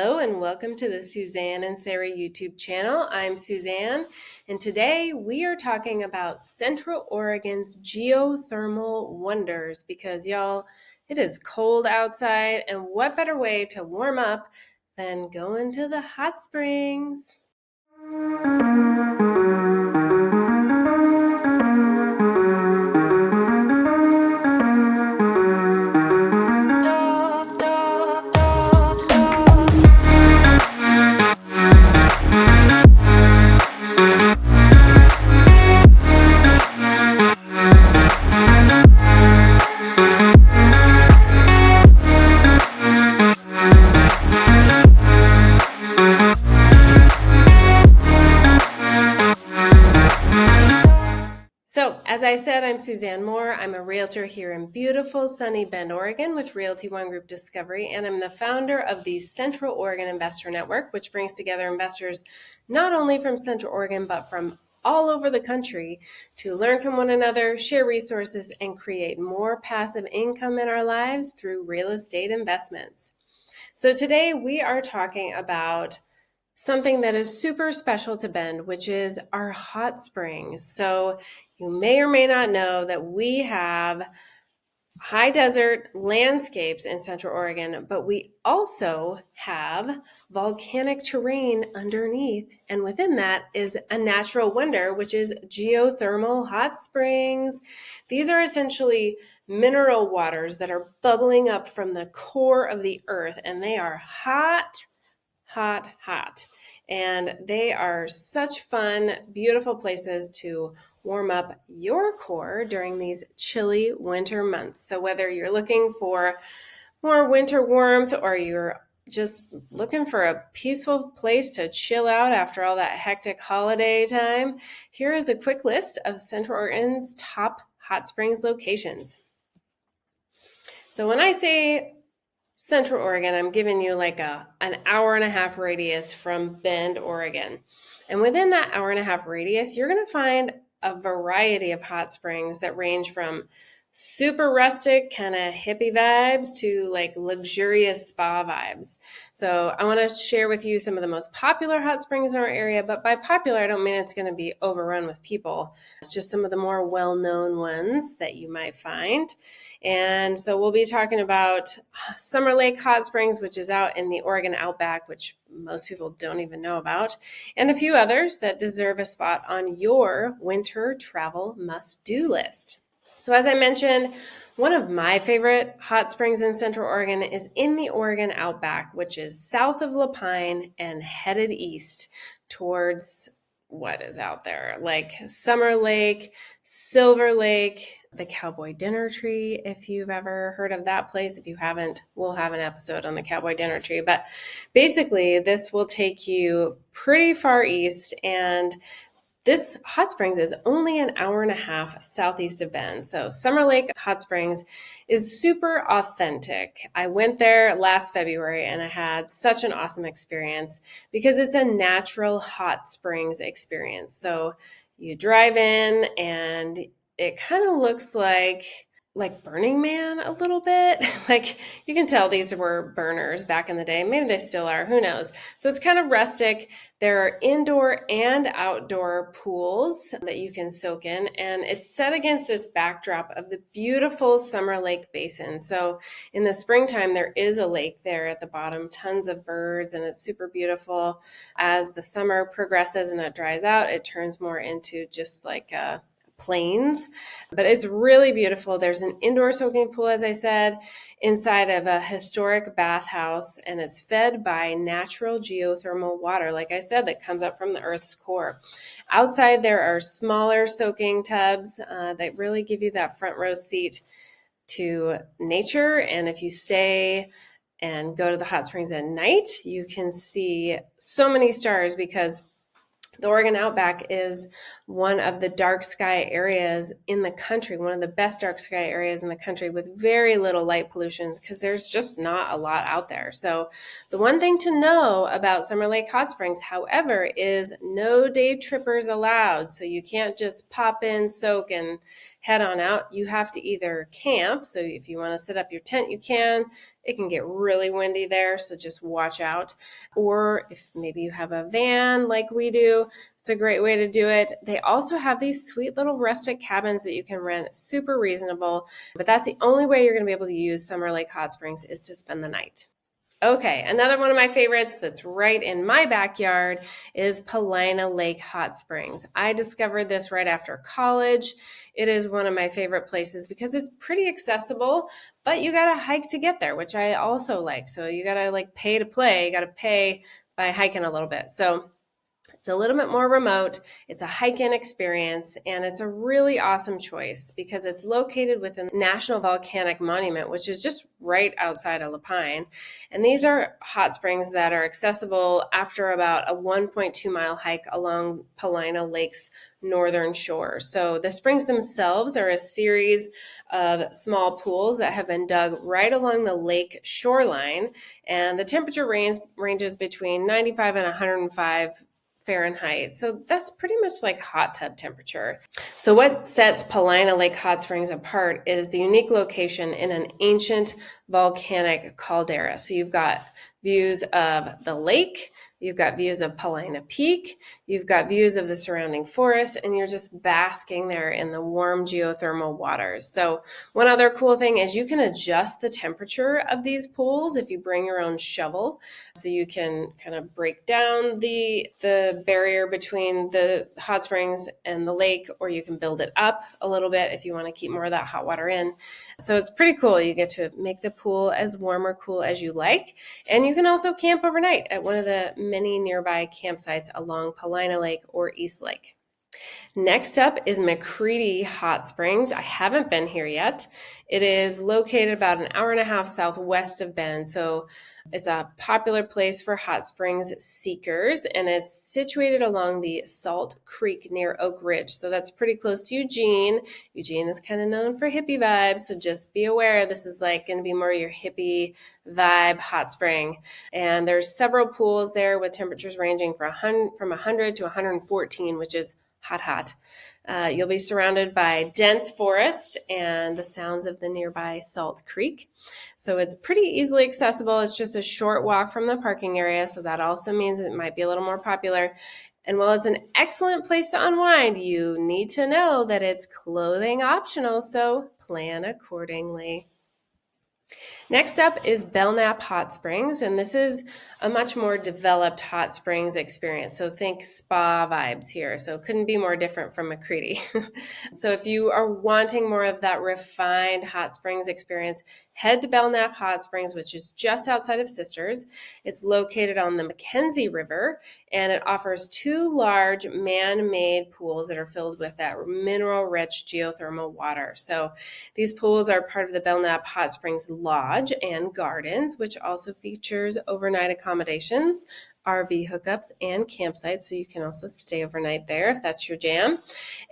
Hello and welcome to the Suzanne and Sarah YouTube channel. I'm Suzanne, and today we are talking about Central Oregon's geothermal wonders because y'all, it is cold outside, and what better way to warm up than going to the hot springs? So, as I said, I'm Suzanne Moore. I'm a realtor here in beautiful sunny Bend, Oregon with Realty One Group Discovery, and I'm the founder of the Central Oregon Investor Network, which brings together investors not only from Central Oregon, but from all over the country to learn from one another, share resources, and create more passive income in our lives through real estate investments. So today we are talking about something that is super special to Bend, which is our hot springs. So you may or may not know that we have high desert landscapes in Central Oregon, but we also have volcanic terrain underneath. And within that is a natural wonder, which is geothermal hot springs. These are essentially mineral waters that are bubbling up from the core of the earth, and they are hot. And they are such fun, beautiful places to warm up your core during these chilly winter months. So whether you're looking for more winter warmth or you're just looking for a peaceful place to chill out after all that hectic holiday time, here is a quick list of Central Oregon's top hot springs locations. So when I say Central Oregon, I'm giving you like an hour and a half radius from Bend, Oregon. And within that hour and a half radius, you're going to find a variety of hot springs that range from super rustic kind of hippie vibes to like luxurious spa vibes. So I want to share with you some of the most popular hot springs in our area, but by popular, I don't mean it's going to be overrun with people. It's just some of the more well-known ones that you might find. And so we'll be talking about Summer Lake Hot Springs, which is out in the Oregon Outback, which most people don't even know about, and a few others that deserve a spot on your winter travel must-do list. So as I mentioned, one of my favorite hot springs in Central Oregon is in the Oregon Outback, which is south of Lapine and headed east towards what is out there, like Summer Lake, Silver Lake, the Cowboy Dinner Tree, if you've ever heard of that place. If you haven't, we'll have an episode on the Cowboy Dinner Tree. But basically, this will take you pretty far east, and this hot springs is only an hour and a half southeast of Bend. So Summer Lake Hot Springs is super authentic. I went there last February and I had such an awesome experience because it's a natural hot springs experience. So you drive in and it kind of looks like Burning Man a little bit. Like you can tell these were burners back in the day. Maybe they still are, who knows? So it's kind of rustic. There are indoor and outdoor pools that you can soak in, and it's set against this backdrop of the beautiful Summer Lake Basin. So in the springtime, there is a lake there at the bottom, tons of birds, and it's super beautiful. As the summer progresses and it dries out, it turns more into just like a plains, but it's really beautiful. There's an indoor soaking pool, as I said, inside of a historic bathhouse, and it's fed by natural geothermal water, like I said, that comes up from the Earth's core. Outside, there are smaller soaking tubs that really give you that front row seat to nature, and if you stay and go to the hot springs at night, you can see so many stars because The Oregon Outback is one of the dark sky areas in the country, one of the best dark sky areas in the country with very little light pollution because there's just not a lot out there. So the one thing to know about Summer Lake Hot Springs, however, is no day trippers allowed. So you can't just pop in, soak, and head on out. You have to either camp. So if you want to set up your tent, you can. It can get really windy there, so just watch out. Or if maybe you have a van like we do, it's a great way to do it. They also have these sweet little rustic cabins that you can rent, super reasonable. But that's the only way you're going to be able to use Summer Lake Hot Springs is to spend the night. Okay, another one of my favorites that's right in my backyard is Palina Lake Hot Springs. I discovered this right after college. It is one of my favorite places because it's pretty accessible, but you gotta hike to get there, which I also like. So you gotta pay to play, you gotta pay by hiking a little bit. So it's a little bit more remote. It's a hike-in experience, and it's a really awesome choice because it's located within the National Volcanic Monument, which is just right outside of La Pine. And these are hot springs that are accessible after about a 1.2-mile hike along Palina Lake's northern shore. So the springs themselves are a series of small pools that have been dug right along the lake shoreline, and the temperature ranges between 95 and 105 Fahrenheit. So that's pretty much like hot tub temperature. So what sets Palina Lake Hot Springs apart is the unique location in an ancient volcanic caldera. So you've got views of the lake, you've got views of Palina Peak, you've got views of the surrounding forest, and you're just basking there in the warm geothermal waters. So one other cool thing is you can adjust the temperature of these pools if you bring your own shovel. So you can kind of break down the barrier between the hot springs and the lake, or you can build it up a little bit if you want to keep more of that hot water in. So it's pretty cool. You get to make the pool as warm or cool as you like. And you can also camp overnight at one of the many nearby campsites along Palina Lake or East Lake. Next up is McCready Hot Springs. I haven't been here yet. It is located about an hour and a half southwest of Bend. So it's a popular place for hot springs seekers, and it's situated along the Salt Creek near Oak Ridge. So that's pretty close to Eugene. Eugene is kind of known for hippie vibes, so just be aware this is going to be more your hippie vibe hot spring. And there's several pools there with temperatures ranging from 100 to 114, which is hot. You'll be surrounded by dense forest and the sounds of the nearby Salt Creek. So it's pretty easily accessible. It's just a short walk from the parking area, so that also means it might be a little more popular. And while it's an excellent place to unwind, you need to know that it's clothing optional, so plan accordingly. Next up is Belknap Hot Springs, and this is a much more developed hot springs experience. So think spa vibes here. So it couldn't be more different from McCready. So if you are wanting more of that refined hot springs experience, head to Belknap Hot Springs, which is just outside of Sisters. It's located on the Mackenzie River, and it offers two large man-made pools that are filled with that mineral-rich geothermal water. So these pools are part of the Belknap Hot Springs Lodge and Gardens, which also features overnight accommodations, RV hookups, and campsites, so you can also stay overnight there if that's your jam.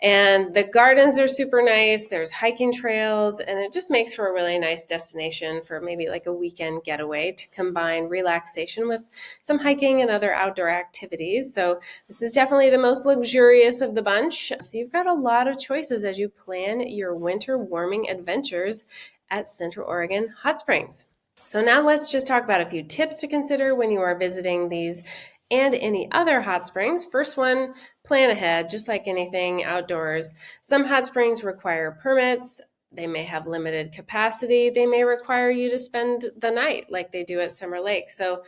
And the gardens are super nice. There's hiking trails, and it just makes for a really nice destination for maybe a weekend getaway to combine relaxation with some hiking and other outdoor activities. So this is definitely the most luxurious of the bunch. So you've got a lot of choices as you plan your winter warming adventures at Central Oregon Hot Springs. So now let's just talk about a few tips to consider when you are visiting these and any other hot springs. First one, plan ahead, just like anything outdoors. Some hot springs require permits. They may have limited capacity. They may require you to spend the night like they do at Summer Lake. So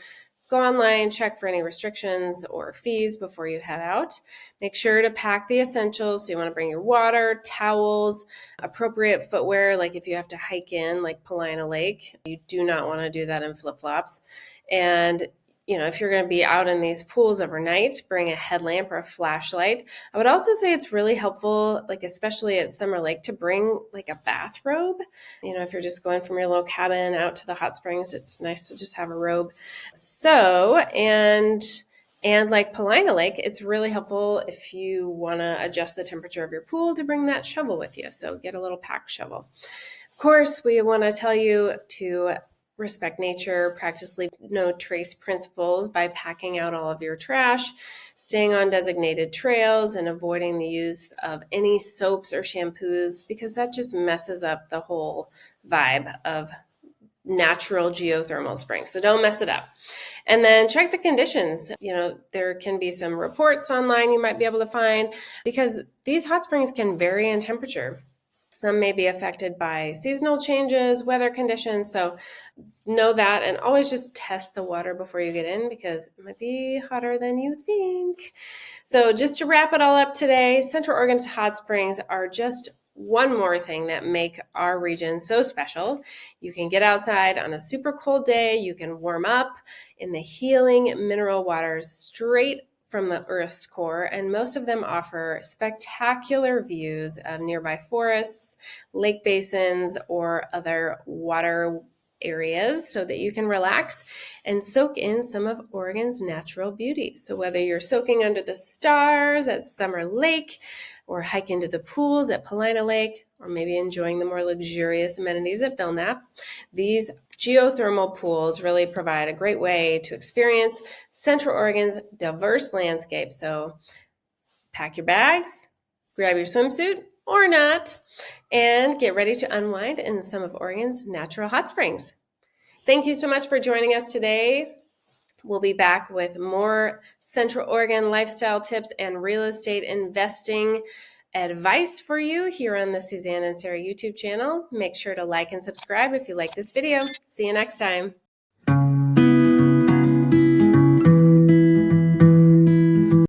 go online, check for any restrictions or fees before you head out. Make sure to pack the essentials. So you want to bring your water, towels, appropriate footwear. Like if you have to hike in like Palina Lake, you do not want to do that in flip-flops. And if you're going to be out in these pools overnight, bring a headlamp or a flashlight. I would also say it's really helpful, especially at Summer Lake, to bring a bathrobe. If you're just going from your little cabin out to the hot springs, it's nice to just have a robe. So, and And like Palina Lake, it's really helpful if you want to adjust the temperature of your pool to bring that shovel with you. So get a little pack shovel. Of course, we want to tell you to respect nature, practice leave no trace principles by packing out all of your trash, staying on designated trails, and avoiding the use of any soaps or shampoos because that just messes up the whole vibe of natural geothermal springs. So don't mess it up. And then check the conditions. There can be some reports online you might be able to find because these hot springs can vary in temperature. Some may be affected by seasonal changes, weather conditions. So know that, and always just test the water before you get in because it might be hotter than you think. So just to wrap it all up today, Central Oregon's hot springs are just one more thing that make our region so special. You can get outside on a super cold day. You can warm up in the healing mineral waters straight from the Earth's core, and most of them offer spectacular views of nearby forests, lake basins, or other water areas so that you can relax and soak in some of Oregon's natural beauty. So whether you're soaking under the stars at Summer Lake or hike into the pools at Palina Lake, or maybe enjoying the more luxurious amenities at Belknap, these geothermal pools really provide a great way to experience Central Oregon's diverse landscape. So pack your bags, grab your swimsuit or not, and get ready to unwind in some of Oregon's natural hot springs. Thank you so much for joining us today. We'll be back with more Central Oregon lifestyle tips and real estate investing advice for you here on the Suzanne and Sarah YouTube channel. Make sure to like and subscribe if you like this video. See you next time.